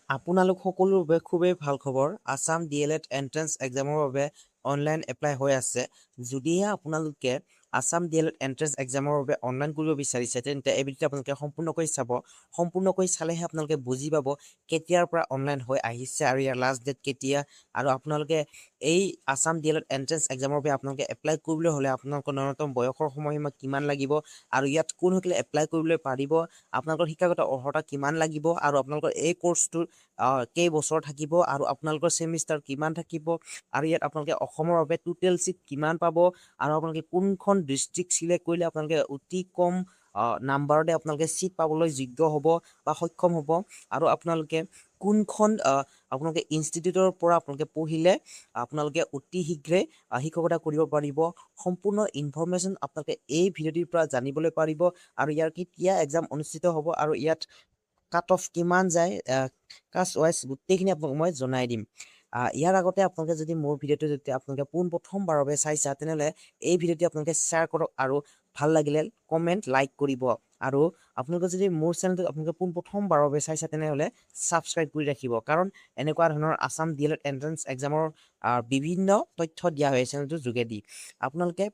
আপোনালোক সকলোৰ বাবে খুবেই ভাল খবৰ। আছাম DLED এন্ট্ৰেন্স এক্সামৰ বাবে অনলাইন এপ্লাই হৈ আছে। যদিহে আপোনালোকে আছাম DLED এন্ট্ৰেন্স এক্সামৰ বাবে অনলাইন কৰিব বিচাৰিছে, তেন্তে এই ভিডিঅ'টো আপোনালোকে সম্পূৰ্ণকৈ চাব। সম্পূৰ্ণকৈ চালেহে আপোনালোকে বুজি পাব কেতিয়াৰ পৰা অনলাইন হৈ আহিছে আৰু ইয়াৰ লাষ্ট ডেট কেতিয়া। আৰু আপোনালোকে এই আছাম DLED এন্ট্ৰেন্স এক্সামৰ বাবে আপোনালোকে এপ্লাই কৰিবলৈ হ'লে আপোনালোকৰ ন্যূনতম বয়সৰ সময়সীমা কিমান লাগিব আৰু ইয়াত কোনসকলে এপ্লাই কৰিবলৈ পাৰিব, আপোনালোকৰ শিক্ষাগত অৰ্হতা কিমান লাগিব আৰু আপোনালোকৰ এই কৰ্চটোৰ কেইবছৰ থাকিব আৰু আপোনালোকৰ ছেমিষ্টাৰ কিমান থাকিব আৰু ইয়াত আপোনালোকে অসমৰ বাবে টোটেল চিট কিমান পাব আৰু আপোনালোকে কোনখন ডিষ্ট্ৰিক্ট চিলেক্ট কৰিলে আপোনালোকে অতি কম নাম্বাৰতে আপোনালোকে চিট পাবলৈ যোগ্য হ'ব বা সক্ষম হ'ব আৰু আপোনালোকে কোনখন আপোনালোকে ইনষ্টিটিউটৰ পৰা আপোনালোকে পঢ়িলে আপোনালোকে অতি শীঘ্ৰে শিক্ষকতা কৰিব পাৰিব। সম্পূৰ্ণ ইনফৰমেশ্যন আপোনালোকে এই ভিডিঅ'টিৰ পৰা জানিবলৈ পাৰিব আৰু ইয়াৰ কেতিয়া এক্সাম অনুষ্ঠিত হ'ব আৰু ইয়াত কাট অফ কিমান যায়, কাষ্ট ৱাইজ গোটেইখিনি আপোনাক মই জনাই দিম। ইয়াৰ আগতে আপোনালোকে যদি মোৰ ভিডিঅ'টো যদি আপোনালোকে পোনপ্ৰথমবাৰৰ বাবে চাইছা, তেনেহ'লে এই ভিডিঅ'টি আপোনালোকে শ্বেয়াৰ কৰক আৰু ভাল লাগিলে কমেণ্ট লাইক কৰিব। আৰু আপোনালোকে যদি মোৰ চেনেলটো আপোনালোকে পোনপ্ৰথমবাৰৰ বাবে চাইছা, তেনেহ'লে ছাবস্ক্ৰাইব কৰি ৰাখিব, কাৰণ এনেকুৱা ধৰণৰ আছাম DLED এন্ট্ৰেন্স এক্সামৰ বিভিন্ন তথ্য দিয়া হয় চেনেলটোৰ যোগেদি। আপোনালোকে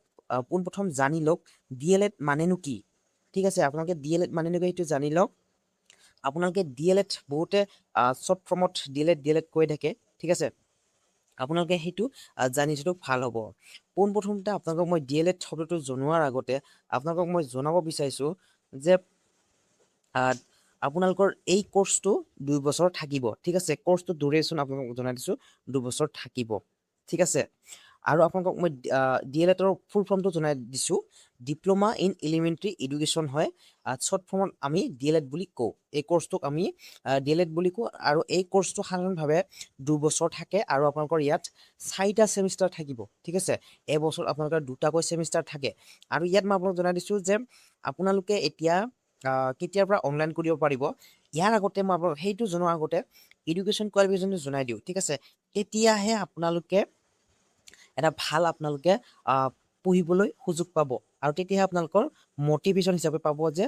পোনপ্ৰথম জানি লওক DLED মানেনো কি। ঠিক আছে, আপোনালোকে DLED মানেনো কি সেইটো জানি লওক। আপোনালোকে DLED বহুতে শ্বৰ্ট ফৰ্মত DLED কৈ থাকে। ঠিক আছে, আপোনালোকে সেইটো জানি থোৱাটো ভাল হ'ব। পোনপ্ৰথমতে আপোনালোকক মই DLED শব্দটো জনোৱাৰ আগতে আপোনালোকক মই জনাব বিচাৰিছোঁ যে আপোনালোকৰ এই কৰ্চটো 2 বছৰ থাকিব। ঠিক আছে, কৰ্চটো ডিউৰেশ্যন আপোনালোকক জনাই দিছোঁ 2 বছৰ থাকিব। ঠিক আছে, আৰু আপোনালোকক মই DLEDৰ ফুল ফৰ্মটো জনাই দিছোঁ। ডিপ্ল'মা ইন এলিমেণ্টাৰী এডুকেশ্যন হয়, শ্বৰ্ট ফৰ্মত আমি DLED বুলি কওঁ। এই কৰ্চটোক আমি DLED বুলি কওঁ আৰু এই কৰ্চটো সাধাৰণভাৱে 2 বছৰ থাকে আৰু আপোনালোকৰ ইয়াত 4টা ছেমিষ্টাৰ থাকিব। ঠিক আছে, এবছৰত আপোনালোকৰ 2টাকৈ ছেমিষ্টাৰ থাকে। আৰু ইয়াত মই আপোনালোকক জনাই দিছোঁ যে আপোনালোকে এতিয়া কেতিয়াৰ পৰা অনলাইন কৰিব পাৰিব। ইয়াৰ আগতে মই আপোনালোকক সেইটো জনোৱাৰ আগতে এডুকেশ্যন কোৱালিফিকেশ্যনটো জনাই দিওঁ। ঠিক আছে, তেতিয়াহে আপোনালোকে এটা ভাল আপোনালোকে পঢ়িবলৈ সুযোগ পাব আৰু তেতিয়াহে আপোনালোকৰ মটিভেশ্যন হিচাপে পাব যে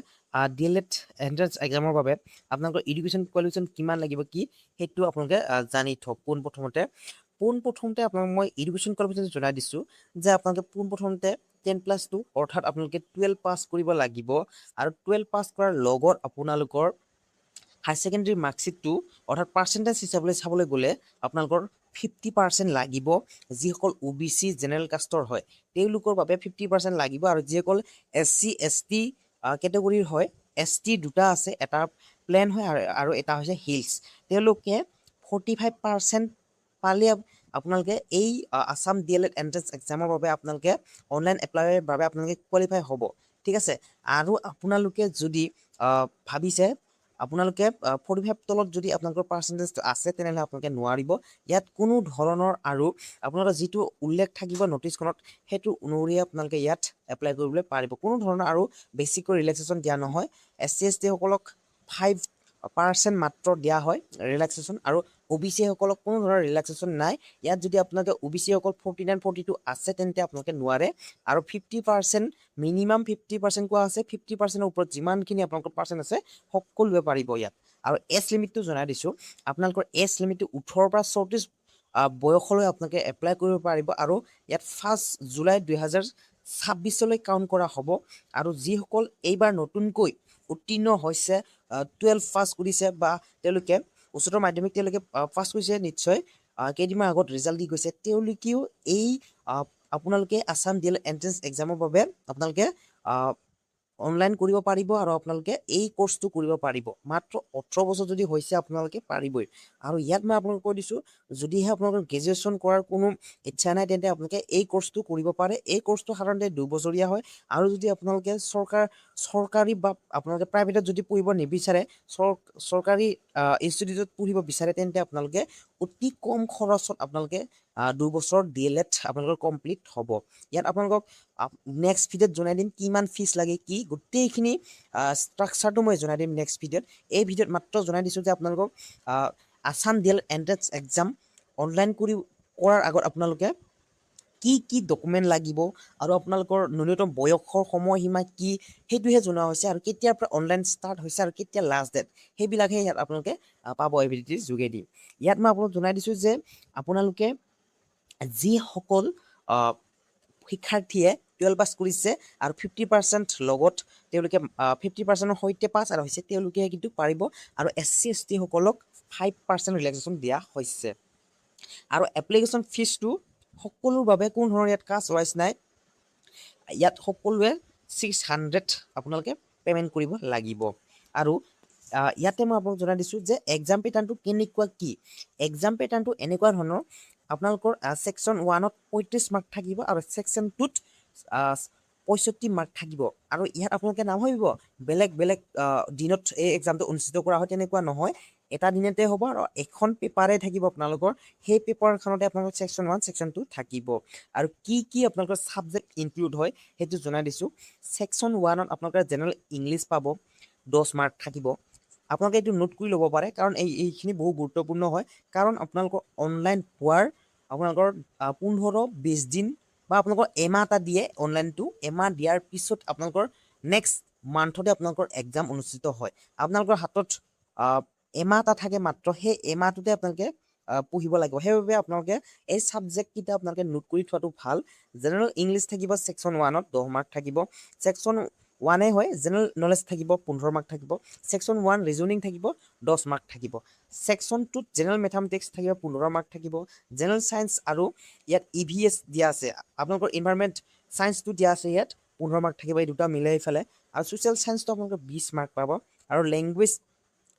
DLED এন্ট্ৰেন্স এক্সামৰ বাবে আপোনালোকৰ এডুকেশ্যন কোৱালিফিকেশ্যন কিমান লাগিব কি সেইটো আপোনালোকে জানি থওক। পোনপ্ৰথমতে আপোনালোক মই এডুকেশ্যন কোৱালিফিকেশ্যন জনাই দিছোঁ যে আপোনালোকে পোনপ্ৰথমতে 10+2 অৰ্থাৎ আপোনালোকে 12 পাছ কৰিব লাগিব আৰু 12 পাছ কৰাৰ লগত আপোনালোকৰ হায়াৰ ছেকেণ্ডেৰী মাৰ্কশ্বিটটো অৰ্থাৎ পাৰ্চেণ্টেজ হিচাপলৈ চাবলৈ গ'লে আপোনালোকৰ 50% লাগিব। যিসকল OBC জেনেৰেল কাষ্টৰ হয় তেওঁলোকৰ বাবে 50% লাগিব আৰু যিসকল SC ST কেটেগৰীৰ হয়, ST দুটা আছে, এটা প্লেন হয় আৰু এটা হৈছে হিলছ, তেওঁলোকে 45% পালে আপোনালোকে এই আছাম DLED এন্ট্ৰেন্স এক্সামৰ বাবে আপোনালোকে অনলাইন এপ্লাইৰ বাবে আপোনালোকে কোৱালিফাই হ'ব। ঠিক আছে, আৰু আপোনালোকে যদি ভাবিছে আপোনালোকে 45 তলত যদি আপোনালোকৰ পাৰ্চেণ্টেজটো আছে, তেনেহ'লে আপোনালোকে নোৱাৰিব। ইয়াত কোনো ধৰণৰ আৰু আপোনালোকৰ যিটো উল্লেখ থাকিব নটিচখনত সেইটো অনুসৰি আপোনালোকে ইয়াত এপ্লাই কৰিবলৈ পাৰিব। কোনো ধৰণৰ আৰু বেছিকৈ ৰিলেক্সেশ্যন দিয়া নহয়। SC ST সকলক 5% মাত্ৰ দিয়া হয় ৰিলেক্সেশ্যন, আৰু OBC সকলক কোনো ধৰণৰ ৰিলেক্সেশ্যন নাই। ইয়াত যদি আপোনালোকে OBC সকল 49 42 আছে, তেন্তে আপোনালোকে নোৱাৰে। আৰু 50% মিনিমাম 50% কোৱা আছে, 50%ৰ ওপৰত যিমানখিনি আপোনালোকৰ পাৰ্চেণ্ট আছে সকলোৱে পাৰিব ইয়াত। আৰু এজ লিমিটটো জনাই দিছোঁ, আপোনালোকৰ এজ লিমিটটো 18 পৰা 34 বয়সলৈ আপোনালোকে এপ্লাই কৰিব পাৰিব আৰু ইয়াত 1 জুলাই 2026 কাউণ্ট কৰা হ'ব। আৰু যিসকল এইবাৰ নতুনকৈ উত্তীৰ্ণ হৈছে, 12 পাছ কৰিছে বা তেওঁলোকে উচ্চতৰ মাধ্যমিক তেওঁলোকে পাছ কৰিছে, নিশ্চয় কেইদিনমান আগত ৰিজাল্ট দি গৈছে, তেওঁলোকেও এই আপোনালোকে আছাম DLED এন্ট্ৰেন্স এক্সামৰ বাবে আপোনালোকে অনলাইন কৰিব পাৰিব আৰু আপোনালোকে এই কৰ্চটো কৰিব পাৰিব। মাত্ৰ 18 বছৰ যদি হৈছে আপোনালোকে পাৰিবই। আৰু ইয়াত মই আপোনালোকক কৈ দিছোঁ, যদিহে আপোনালোকৰ গ্ৰেজুৱেশ্যন কৰাৰ কোনো ইচ্ছা নাই, তেন্তে আপোনালোকে এই কৰ্চটো কৰিব পাৰে। এই কৰ্চটো সাধাৰণতে 2 বছৰীয়া হয় আৰু যদি আপোনালোকে চৰকাৰী বা আপোনালোকে প্ৰাইভেটত যদি পঢ়িব নিবিচাৰে, চৰকাৰী ইনষ্টিটিউটত পঢ়িব বিচাৰে, তেন্তে আপোনালোকে অতি কম খৰচত আপোনালোকে 2 বছৰ DLED আপোনালোকৰ কমপ্লিট হ'ব। ইয়াত আপোনালোকক নেক্সট ভিডিঅ'ত জনাই দিম কিমান ফিজ লাগে কি, গোটেইখিনি ষ্ট্ৰাকচাৰটো মই জনাই দিম নেক্সট ভিডিঅ'ত। এই ভিডিঅ'ত মাত্ৰ জনাই দিছোঁ যে আপোনালোকক Assam DLED entrance exam online কৰাৰ আগত আপোনালোকে কি ডকুমেণ্ট লাগিব আৰু আপোনালোকৰ ন্যূনতম বয়সৰ সময়সীমা কি সেইটোহে জনোৱা হৈছে আৰু কেতিয়াৰ পৰা অনলাইন ষ্টাৰ্ট হৈছে আৰু কেতিয়া লাষ্ট ডেট সেইবিলাকহে ইয়াত আপোনালোকে পাব এবিলিটিৰ যোগেদি। ইয়াত মই আপোনালোক জনাই দিছোঁ যে আপোনালোকে যিসকল শিক্ষাৰ্থীয়ে 12 পাছ কৰিছে আৰু 50% লগত তেওঁলোকে 50%ৰ সৈতে পাছ আৰু হৈছে তেওঁলোকে কিন্তু পাৰিব আৰু SC ST সকলক 5% ৰিলেক্সেশ্যন দিয়া হৈছে। আৰু এপ্লিকেশ্যন ফিজটো সকলোৰ বাবে কোনো ধৰণৰ ইয়াত কাষ্ট ৱাইজ নাই, ইয়াত সকলোৱে 600 আপোনালোকে পে'মেণ্ট কৰিব লাগিব। আৰু ইয়াতে মই আপোনাক জনাই দিছোঁ যে এক্সাম পেটাৰ্ণটো কেনেকুৱা কি। এক্সাম পেটাৰ্ণটো এনেকুৱা ধৰণৰ, আপোনালোকৰ ছেকশ্যন 1ত 35 মাৰ্ক থাকিব আৰু ছেকশ্যন 2ত 65 মাৰ্ক থাকিব। আৰু ইয়াত আপোনালোকে নাভাবিব বেলেগ বেলেগ দিনত এই এক্সামটো অনুষ্ঠিত কৰা হয়, তেনেকুৱা নহয়। এটা দিনতে হ'ব আৰু এখন পেপাৰে থাকিব আপোনালোকৰ, সেই পেপাৰখনতে আপোনালোকৰ ছেকশ্যন 1 ছেকশ্যন 2 থাকিব। আৰু কি আপোনালোকৰ ছাবজেক্ট ইনক্লুড হয় সেইটো জনাই দিছোঁ। ছেকশ্যন 1ত আপোনালোকে জেনেৰেল ইংলিছ পাব, 10 মাৰ্ক থাকিব। আপোনালোকে এইটো নোট কৰি ল'ব পাৰে কাৰণ এইখিনি বহু গুৰুত্বপূৰ্ণ হয়, কাৰণ আপোনালোকৰ অনলাইন হোৱাৰ আপোনালোকৰ 15-20 দিন বা আপোনালোকৰ এমাহ এটা দিয়ে অনলাইনটো, এমাহ দিয়াৰ পিছত আপোনালোকৰ নেক্সট মান্থতে আপোনালোকৰ এক্সাম অনুষ্ঠিত হয়। আপোনালোকৰ হাতত এমাহ এটা থাকে মাত্ৰ, সেই এমাহটোতে আপোনালোকে পঢ়িব লাগিব। সেইবাবে আপোনালোকে এই ছাবজেক্টকেইটা আপোনালোকে নোট কৰি থোৱাটো ভাল। জেনেৰেল ইংলিছ থাকিব ছেকশ্যন 1ত 10 মাৰ্ক থাকিব। ছেকশ্যন 1 হয় জেনেৰেল নলেজ থাকিব 15 মাৰ্ক থাকিব। ছেকশ্যন 1 ৰিজনিং থাকিব 10 মাৰ্ক থাকিব। ছেকশ্যন 2ত জেনেৰেল মেথামেটিক্স থাকিব 15 মাৰ্ক থাকিব। জেনেৰেল ছায়েন্স আৰু ইয়াত EVS দিয়া আছে, আপোনালোকৰ ইনভাইৰনমেণ্ট ছায়েন্সটো দিয়া আছে, ইয়াত 15 মাৰ্ক থাকিব। এই দুটা মিলাই এইফালে। আৰু ছ'চিয়েল ছায়েন্সটো আপোনালোকে 20 মাৰ্ক পাব। আৰু লেংগুৱেজ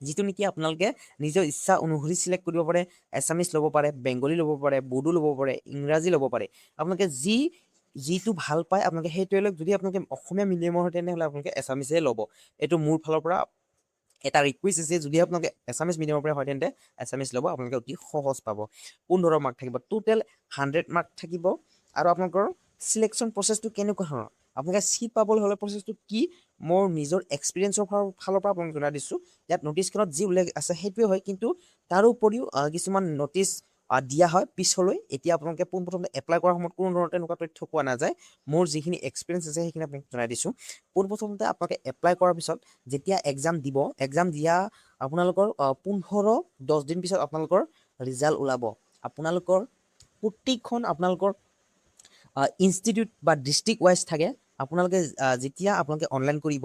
যিটো নেকি আপোনালোকে নিজৰ ইচ্ছা অনুসৰি চিলেক্ট কৰিব পাৰে, এছামিছ ল'ব পাৰে, বেংগলী ল'ব পাৰে, বড়ো ল'ব পাৰে, ইংৰাজী ল'ব পাৰে। আপোনালোকে যিটো ভাল পায় আপোনালোকে সেইটোৱে লওক। যদি আপোনালোকে অসমীয়া মিডিয়ামৰ হয় তেনেহ'লে আপোনালোকে এছামিছে ল'ব। এইটো মোৰ ফালৰ পৰা এটা ৰিকুৱেষ্ট আছে, যদি আপোনালোকে এছামিছ মিডিয়ামৰ পৰা হয় তেন্তে এছামিছ ল'ব, আপোনালোকে অতি সহজ পাব। 15 মাৰ্ক থাকিব, টোটেল 100 মাৰ্ক থাকিব। আৰু আপোনালোকৰ চিলেকশ্যন প্ৰচেছটো কেনেকুৱা ধৰণৰ, আপোনালোকে চিট পাবলৈ হ'লে প্ৰচেছটো কি মোৰ নিজৰ এক্সপিৰিয়েঞ্চৰ ফালৰ পৰা আপোনাক জনাই দিছোঁ। ইয়াত নটিছখনত যি উল্লেখ আছে সেইটোৱে হয়, কিন্তু তাৰোপৰিও কিছুমান নটিছ দিয়া হয় পিছলৈ। এতিয়া আপোনালোকে পোনপ্ৰথমে এপ্লাই কৰাৰ সময়ত কোনো ধৰণৰ তেনেকুৱা তথ্য পোৱা নাযায়। মোৰ যিখিনি এক্সপিৰিয়েঞ্চ আছে সেইখিনি আপোনাক জনাই দিছোঁ। পোনপ্ৰথমতে আপোনালোকে এপ্লাই কৰাৰ পিছত যেতিয়া এক্সাম দিব, এক্সাম দিয়া আপোনালোকৰ 15-10 দিন পিছত আপোনালোকৰ ৰিজাল্ট ওলাব। আপোনালোকৰ প্ৰত্যেকখন আপোনালোকৰ ইনষ্টিটিউট বা ডিষ্ট্ৰিক্ট ৱাইজ থাকে। আপোনালোকে যেতিয়া আপোনালোকে অনলাইন কৰিব,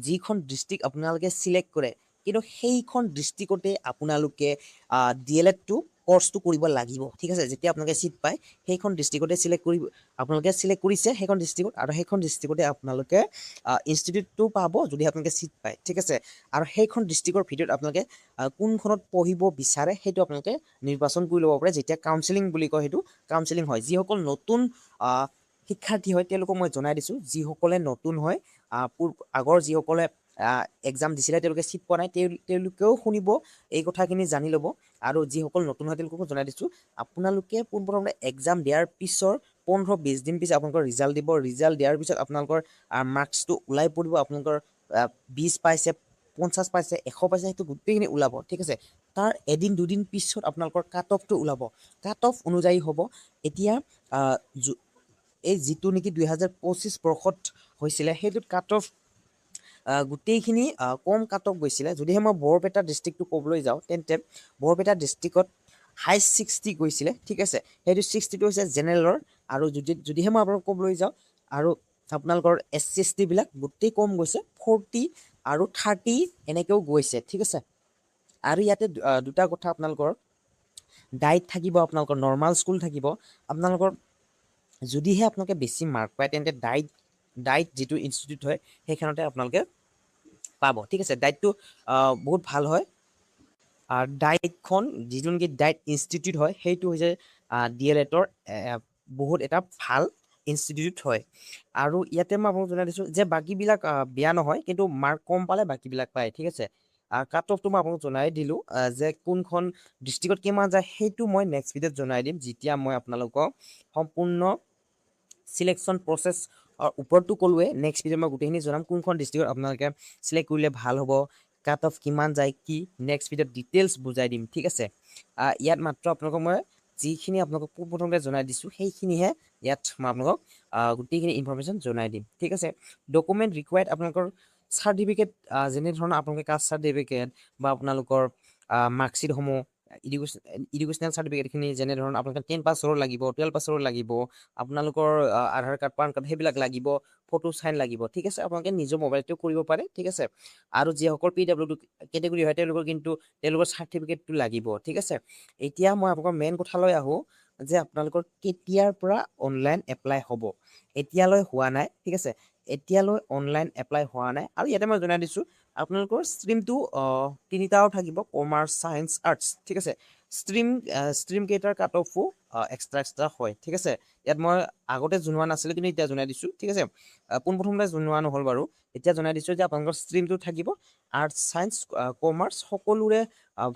যিখন ডিষ্ট্ৰিক্ট আপোনালোকে চিলেক্ট কৰে, কিন্তু সেইখন ডিষ্ট্ৰিক্টতে আপোনালোকে DLED কৰ্চটো কৰিব লাগিব। ঠিক আছে, যেতিয়া আপোনালোকে চিট পায় সেইখন ডিষ্ট্ৰিক্টতে আপোনালোকে চিলেক্ট কৰিছে সেইখন ডিষ্ট্ৰিক্টত, আৰু সেইখন ডিষ্ট্ৰিক্টতে আপোনালোকে ইনষ্টিটিউটটো পাব যদি আপোনালোকে চিট পায়। ঠিক আছে, আৰু সেইখন ডিষ্ট্ৰিক্টৰ ভিতৰত আপোনালোকে কোনখনত পঢ়িব বিচাৰে সেইটো আপোনালোকে নিৰ্বাচন কৰি ল'ব পাৰে। যেতিয়া কাউন্সেলিং বুলি কয় সেইটো কাউন্সেলিং হয়। যিসকল নতুন শিক্ষাৰ্থী হয় তেওঁলোকক মই জনাই দিছোঁ, যিসকলে নতুন হয়, আগৰ যিসকলে এক্সাম দিছিলে তেওঁলোকে চিট পোৱা নাই, তেওঁলোকেও শুনিব, এই কথাখিনি জানি ল'ব। আৰু যিসকল নতুন হয় তেওঁলোককো জনাই দিছোঁ, আপোনালোকে পোনপ্ৰথমে এক্সাম দিয়াৰ পিছৰ 15-20 দিন পিছত আপোনালোকৰ ৰিজাল্ট দিব। ৰিজাল্ট দিয়াৰ পিছত আপোনালোকৰ মাৰ্কছটো ওলাই পৰিব। আপোনালোকৰ 20 পাইছে, 50 পাইছে, 100 পাইছে, সেইটো গোটেইখিনি ওলাব। ঠিক আছে, তাৰ এদিন দুদিন পিছত আপোনালোকৰ কাট অফটো ওলাব। কাট অফ অনুযায়ী হ'ব। এতিয়া এই যিটো নেকি 2025 বৰ্ষত হৈছিলে সেইটোত কাট অফ গোটেইখিনি কম কাট অফ গৈছিলে। যদিহে মই বৰপেটা ডিষ্ট্ৰিক্টটো ক'বলৈ যাওঁ তেন্তে বৰপেটা ডিষ্ট্ৰিক্টত হাইষ্ট 60 গৈছিলে। ঠিক আছে, সেইটো 60টো হৈছে জেনেৰেলৰ। আৰু যদিহে মই আপোনালোকক ক'বলৈ যাওঁ, আৰু আপোনালোকৰ SC ST বিলাক গোটেই কম গৈছে, 40 আৰু 30 এনেকৈও গৈছে। ঠিক আছে, আৰু ইয়াতে দুটা কথা, আপোনালোকৰ ডাইট থাকিব, আপোনালোকৰ নৰ্মাল স্কুল থাকিব। আপোনালোকৰ যদিহে আপোনালোকে বেছি মাৰ্ক পায় তেন্তে ডাইট যিটো ইনষ্টিটিউট হয় সেইখনতে আপোনালোকে পাব। ঠিক আছে, ডাইটটো বহুত ভাল হয়। ডাইটখন যিটো নেকি ডাইট ইনষ্টিটিউট হয় সেইটো হৈছে DLEDৰ বহুত এটা ভাল ইনষ্টিটিউট হয়। আৰু ইয়াতে মই আপোনাক জনাই দিছোঁ যে বাকীবিলাক বেয়া নহয়, কিন্তু মাৰ্ক কম পালে বাকীবিলাক পায়। ঠিক আছে, কাট অফটো মই আপোনাক জনাই দিলোঁ, যে কোনখন ডিষ্ট্ৰিক্টত কিমান যায় সেইটো মই নেক্সট ভিডিঅ'ত জনাই দিম, যেতিয়া মই আপোনালোকক সম্পূৰ্ণ চিলেকশ্যন প্ৰচেছ ওপৰতটো ক'লোৱে। নেক্সট ভিডিঅ'ত মই গোটেইখিনি জনাম, কোনখন ডিষ্ট্ৰিক্টত আপোনালোকে চিলেক্ট কৰিলে ভাল হ'ব, কাট অফ কিমান যায় কি, নেক্সট ভিডিঅ'ত ডিটেইলছ বুজাই দিম। ঠিক আছে, ইয়াত মাত্ৰ আপোনালোকক মই যিখিনি আপোনালোকক পোনপ্ৰথমতে জনাই দিছোঁ সেইখিনিহে ইয়াত মই আপোনালোকক গোটেইখিনি ইনফৰমেশ্যন জনাই দিম ঠিক আছে ডকুমেণ্ট ৰিকুৱাৰ্ড আপোনালোকৰ চাৰ্টিফিকেট যেনে ধৰণৰ আপোনালোকে কাষ্ট চাৰ্টিফিকেট বা আপোনালোকৰ মাৰ্কশ্বিটসমূহ এডুকেশ্যনেল চাৰ্টিফিকেটখিনি যেনে ধৰণৰ আপোনালোকে 10 পাছৰ লাগিব 12 পাছৰ লাগিব আপোনালোকৰ আধাৰ কাৰ্ড পান কাৰ্ড সেইবিলাক লাগিব ফটো চাইন লাগিব ঠিক আছে আপোনালোকে নিজৰ মোবাইলটো কৰিব পাৰে ঠিক আছে আৰু যিসকল PW কেটেগৰী হয় তেওঁলোকৰ চাৰ্টিফিকেটটো লাগিব ঠিক আছে এতিয়া মই আপোনালোকৰ মেইন কথালৈ আহোঁ যে আপোনালোকৰ কেতিয়াৰ পৰা অনলাইন এপ্লাই হ'ব এতিয়ালৈ হোৱা নাই ঠিক আছে এতিয়ালৈ অনলাইন এপ্লাই হোৱা নাই আৰু ইয়াতে মই জনাই দিছোঁ আপোনালোকৰ ষ্ট্ৰীমটো তিনিটাও থাকিব কমাৰ্চ ছায়েন্স আৰ্টছ ঠিক আছে ষ্ট্ৰীম কেইটাৰ কাট অফো এক্সট্ৰা হয় ঠিক আছে ইয়াত মই আগতে জনোৱা নাছিলোঁ কিন্তু এতিয়া জনাই দিছোঁ ঠিক আছে পোনপ্ৰথমতে জনোৱা নহ'ল বাৰু এতিয়া জনাই দিছোঁ যে আপোনালোকৰ ষ্ট্ৰীমটো থাকিব আৰ্টছ ছায়েন্স কমাৰ্চ সকলোৰে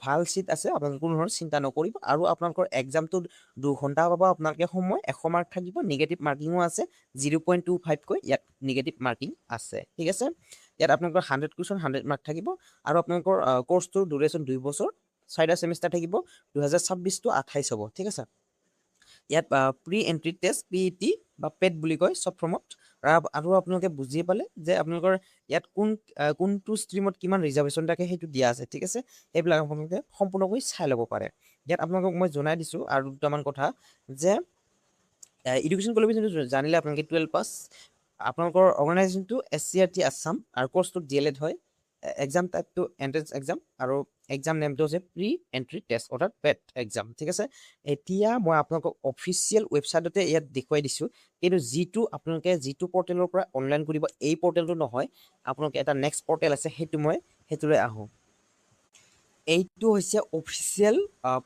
ভাল চিট আছে আপোনালোকে কোনো ধৰণৰ চিন্তা নকৰিব আৰু আপোনালোকৰ এক্সামটো 2 ঘণ্টা পাব আপোনালোকে সময় 100 মাৰ্ক থাকিব নিগেটিভ মাৰ্কিঙো আছে 0.25কৈ ইয়াত নিগেটিভ মাৰ্কিং আছে ঠিক আছে ইয়াত আপোনালোকৰ 100 কুৱেশ্যন 100 মাৰ্ক থাকিব আৰু আপোনালোকৰ কোৰ্চটোৰ ডিউৰেশ্যন 2 বছৰ 4টা ছেমিষ্টাৰ থাকিব 2026 to 28 হ'ব ঠিক আছে ইয়াত প্ৰি এণ্ট্ৰি টেষ্ট PET বা পেট বুলি কয় চব ফৰ্মত আৰু আপোনালোকে বুজিয়ে পালে যে আপোনালোকৰ ইয়াত কোনটো ষ্ট্ৰীমত কিমান ৰিজাৰ্ভেশ্যন থাকে সেইটো দিয়া আছে ঠিক আছে সেইবিলাক আপোনালোকে সম্পূৰ্ণকৈ চাই ল'ব পাৰে ইয়াত আপোনালোকক মই জনাই দিছোঁ আৰু দুটামান কথা যে এডুকেশ্যন কোৱালিফিকেশ্যনটো জানিলে আপোনালোকে 12 পাছ আপোনালোকৰ অৰ্গেনাইজেশ্যনটো SCRT আছাম আৰু কোৰ্চটো DLED হয় এক্সাম টাইপটো এণ্ট্ৰেন্স এক্সাম আৰু এক্সাম নেমটো হৈছে প্ৰি এণ্ট্ৰি টেষ্ট অৰ্থাৎ পেট এক্সাম ঠিক আছে এতিয়া মই আপোনালোকক অফিচিয়েল ৱেবছাইটতে ইয়াত দেখুৱাই দিছোঁ কিন্তু আপোনালোকে যিটো পৰ্টেলৰ পৰা অনলাইন কৰিব এই পৰ্টেলটো নহয় আপোনালোকে এটা নেক্সট পৰ্টেল আছে সেইটোলৈ আহোঁ এইটো হৈছে অফিচিয়েল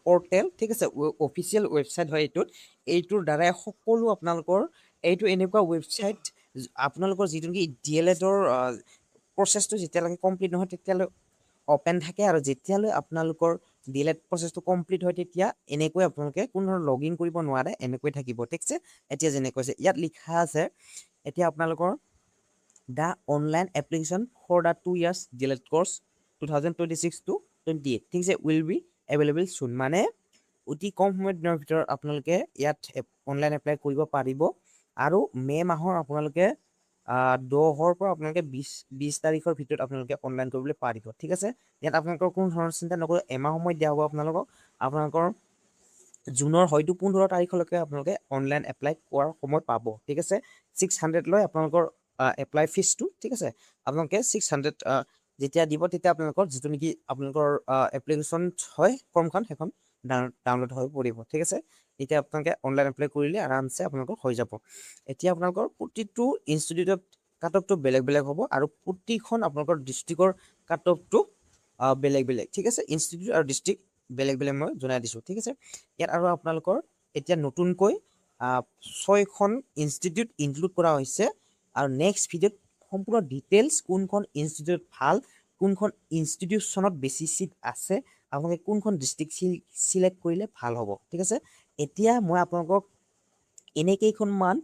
পৰ্টেল ঠিক আছে অফিচিয়েল ৱেবছাইট হয় এইটোৰ দ্বাৰাই সকলো আপোনালোকৰ এইটো এনেকুৱা ৱেবছাইট আপোনালোকৰ যিটো নেকি DLEDৰ প্ৰচেছটো যেতিয়ালৈকে কমপ্লিট নহয় তেতিয়ালৈ অপেন থাকে আৰু যেতিয়ালৈ আপোনালোকৰ DLED প্ৰচেছটো কমপ্লিট হয় তেতিয়া এনেকৈ আপোনালোকে কোনো ধৰণৰ লগ ইন কৰিব নোৱাৰে এনেকৈ থাকিব ঠিক আছে এতিয়া যেনেকৈ আছে ইয়াত লিখা আছে এতিয়া আপোনালোকৰ the online application for the 2 years DLED course 2026 to 28 ঠিক আছে উইল বি এভেইলেবল চুন মানে অতি কম সময়ৰ দিনৰ ভিতৰত আপোনালোকে ইয়াত অনলাইন এপ্লাই কৰিব পাৰিব আৰু মে' মাহৰ আপোনালোকে 10ৰ পৰা আপোনালোকে 20 তাৰিখৰ ভিতৰত আপোনালোকে অনলাইন কৰিবলৈ পাৰিব ঠিক আছে ইয়াত আপোনালোকৰ কোনো ধৰণৰ চিন্তা নকৰিব এমাহ সময় দিয়া হ'ব আপোনালোকৰ জুনৰ হয়তো 15 তাৰিখলৈকে আপোনালোকে অনলাইন এপ্লাই কৰাৰ সময় পাব ঠিক আছে 600 লয় আপোনালোকৰ এপ্লাই ফিজটো ঠিক আছে আপোনালোকে 600 যেতিয়া দিব তেতিয়া আপোনালোকৰ যিটো নেকি আপোনালোকৰ এপ্লিকেশ্যন হয় ফৰ্মখন সেইখন ডাউনলোড হৈ পৰিব ঠিক আছে এতিয়া আপোনালোকে অনলাইন এপ্লাই কৰিলে আৰামছে আপোনালোকৰ হৈ যাব এতিয়া আপোনালোকৰ প্ৰতিটো ইনষ্টিটিউটত কাট অফটো বেলেগ বেলেগ হ'ব আৰু প্ৰতিখন আপোনালোকৰ ডিষ্ট্ৰিক্টৰ কাট অফটো বেলেগ ঠিক আছে ইনষ্টিটিউট আৰু ডিষ্ট্ৰিক্ট বেলেগ মই জনাই দিছোঁ ঠিক আছে ইয়াত আৰু আপোনালোকৰ এতিয়া নতুনকৈ 6খন ইনষ্টিটিউট ইনক্লুড কৰা হৈছে আৰু নেক্সট ভিডিঅ'ত সম্পূৰ্ণ ডিটেইলছ কোনখন ইনষ্টিটিউট ভাল কোনখন ইনষ্টিটিউশ্যনত বেছি চিট আছে আপোনালোকে কোনখন ডিষ্ট্ৰিক্ট চিলেক্ট কৰিলে ভাল হ'ব ঠিক আছে এতিয়া মই আপোনালোকক এনেকেইখনমান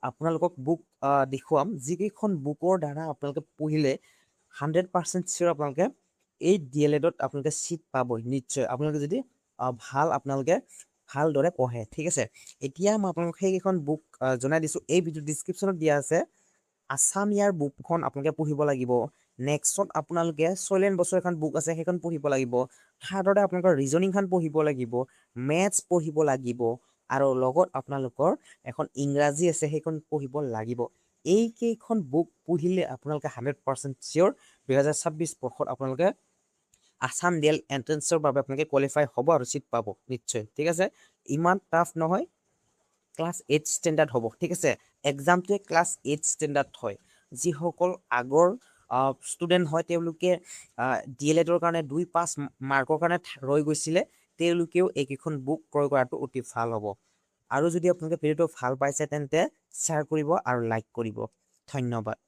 আপোনালোকক বুক দেখুৱাম যিকেইখন বুকৰ দ্বাৰা আপোনালোকে পঢ়িলে 100% চিয়'ৰ আপোনালোকে এই DLEDত আপোনালোকে চিট পাবই নিশ্চয় আপোনালোকে যদি আপোনালোকে ভালদৰে পঢ়ে ঠিক আছে এতিয়া মই আপোনালোকক সেইকেইখন বুক জনাই দিছোঁ এই ভিডিঅ' ডিছক্ৰিপশ্যনত দিয়া আছে আছাম ইয়াৰ বুকখন আপোনালোকে পঢ়িব লাগিব নেক্সটত আপোনালোকে চৈলেণ্ড বছৰ এখন বুক আছে সেইখন পঢ়িব লাগিব থাৰ্ডতে আপোনালোকৰ ৰিজনিংখন পঢ়িব লাগিব মেথছ পঢ়িব লাগিব আৰু লগত আপোনালোকৰ এখন ইংৰাজী আছে সেইখন পঢ়িব লাগিব এইকেইখন বুক পঢ়িলে আপোনালোকে 100% চিয়'ৰ 2026 বৰ্ষত আপোনালোকে আছাম DL এণ্ট্ৰেন্সৰ বাবে আপোনালোকে কোৱালিফাই হ'ব আৰু চিট পাব নিশ্চয় ঠিক আছে ইমান টাফ নহয় ক্লাছ 8 ষ্টেণ্ডাৰ্ড হ'ব ঠিক আছে এক্সামটোৱে ক্লাছ 8 ষ্টেণ্ডাৰ্ড হয় যিসকল আগৰ ষ্টুডেণ্ট হয় তেওঁলোকে DLEDৰ কাৰণে 2-5 মাৰ্কৰ কাৰণে ৰৈ গৈছিলে তেওঁলোকেও এইকেইখন বুক ক্ৰয় কৰাটো অতি ভাল হ'ব আৰু যদি আপোনালোকে ভিডিঅ'টো ভাল পাইছে তেন্তে শ্বেয়াৰ কৰিব আৰু লাইক কৰিব ধন্যবাদ